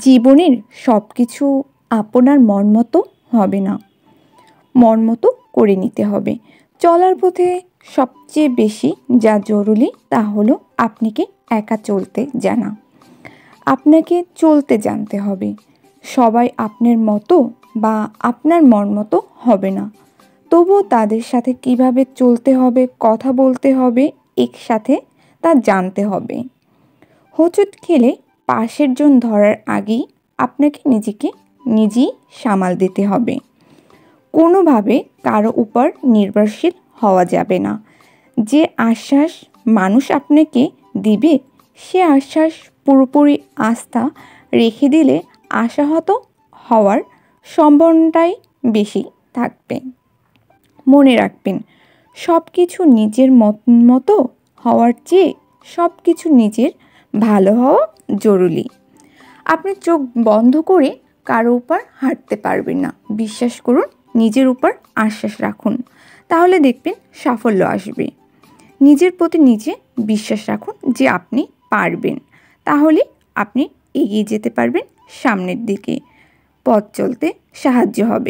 জীবনের সব কিছু আপনার মন মতো হবে না, মন মতো করে নিতে হবে। চলার পথে সবচেয়ে বেশি যা জরুরি তা হলো আপনাকে একা চলতে জানা। আপনাকে চলতে জানতে হবে। সবাই আপনার মতো বা আপনার মন মতো হবে না, তবুও তাদের সাথে কিভাবে চলতে হবে, কথা বলতে হবে একসাথে, তা জানতে হবে। হোঁচট খেলে পাশের জন ধরার আগেই আপনাকে নিজেকে নিজেই সামাল দিতে হবে। কোনোভাবে কারো উপর নির্ভরশীল হওয়া যাবে না। যে আশ্বাস মানুষ আপনাকে দিবে, সে আশ্বাস পুরোপুরি আস্থা রেখে দিলে আশাহত হওয়ার সম্ভাবনাটাই বেশি থাকবে। মনে রাখবেন, সব কিছু নিজের মতো হওয়ার চেয়ে সব কিছু নিজের ভালো হওয়া জরুরি। আপনি চোখ বন্ধ করে কারো উপর হাঁটতে পারবেন না। বিশ্বাস করুন, নিজের উপর আশ্বাস রাখুন, তাহলে দেখবেন সাফল্য আসবে। নিজের প্রতি নিজে বিশ্বাস রাখুন যে আপনি পারবেন, তাহলে আপনি এগিয়ে যেতে পারবেন সামনের দিকে। পথ চলতে সাহায্য হবে।